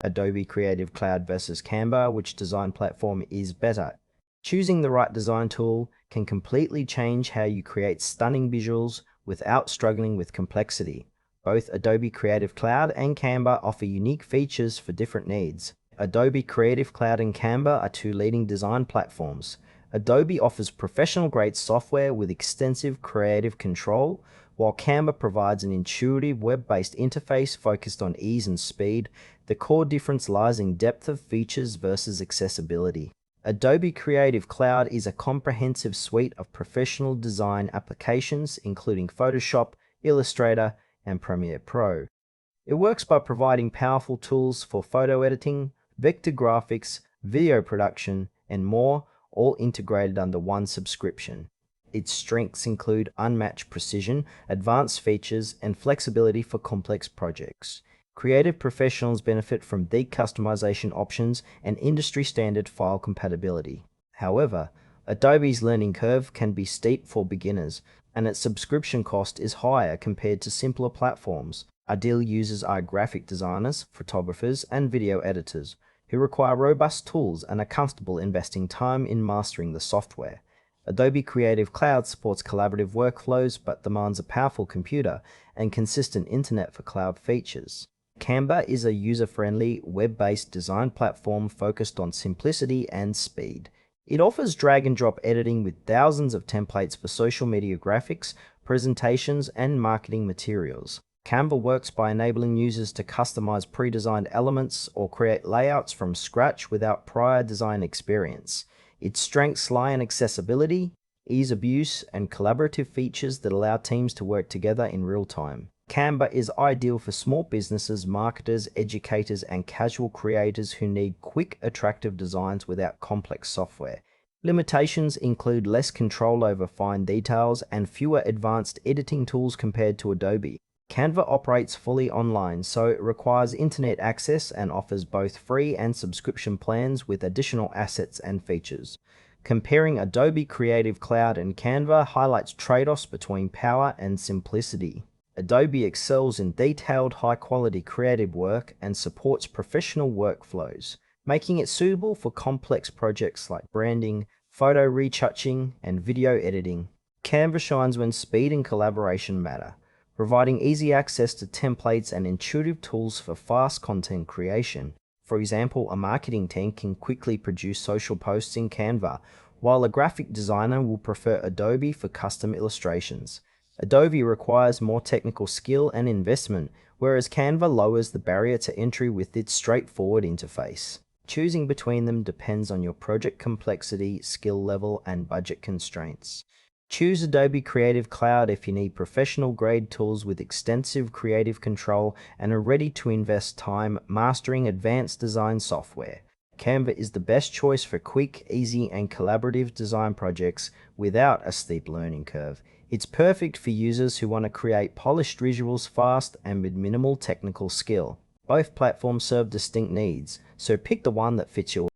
Adobe Creative Cloud versus Canva, which design platform is better? Choosing the right design tool can completely change how you create stunning visuals without struggling with complexity. Both Adobe Creative Cloud and Canva offer unique features for different needs. Adobe Creative Cloud and Canva are two leading design platforms. Adobe offers professional-grade software with extensive creative control, while Canva provides an intuitive web-based interface focused on ease and speed. The core difference lies in depth of features versus accessibility. Adobe Creative Cloud is a comprehensive suite of professional design applications, including Photoshop, Illustrator, and Premiere Pro. It works by providing powerful tools for photo editing, vector graphics, video production, and more, all integrated under one subscription. Its strengths include unmatched precision, advanced features, and flexibility for complex projects. Creative professionals benefit from deep customization options and industry-standard file compatibility. However, Adobe's learning curve can be steep for beginners, and its subscription cost is higher compared to simpler platforms. Ideal users are graphic designers, photographers, and video editors, who require robust tools and are comfortable investing time in mastering the software. Adobe Creative Cloud supports collaborative workflows but demands a powerful computer and consistent internet for cloud features. Canva is a user-friendly, web-based design platform focused on simplicity and speed. It offers drag-and-drop editing with thousands of templates for social media graphics, presentations, and marketing materials. Canva works by enabling users to customize pre-designed elements or create layouts from scratch without prior design experience. Its strengths lie in accessibility, ease of use, and collaborative features that allow teams to work together in real time. Canva is ideal for small businesses, marketers, educators, and casual creators who need quick, attractive designs without complex software. Limitations include less control over fine details and fewer advanced editing tools compared to Adobe. Canva operates fully online, so it requires internet access and offers both free and subscription plans with additional assets and features. Comparing Adobe Creative Cloud and Canva highlights trade-offs between power and simplicity. Adobe excels in detailed, high-quality creative work and supports professional workflows, making it suitable for complex projects like branding, photo retouching, and video editing. Canva shines when speed and collaboration matter, providing easy access to templates and intuitive tools for fast content creation. For example, a marketing team can quickly produce social posts in Canva, while a graphic designer will prefer Adobe for custom illustrations. Adobe requires more technical skill and investment, whereas Canva lowers the barrier to entry with its straightforward interface. Choosing between them depends on your project complexity, skill level, and budget constraints. Choose Adobe Creative Cloud if you need professional-grade tools with extensive creative control and are ready to invest time mastering advanced design software. Canva is the best choice for quick, easy, and collaborative design projects without a steep learning curve. It's perfect for users who want to create polished visuals fast and with minimal technical skill. Both platforms serve distinct needs, so pick the one that fits your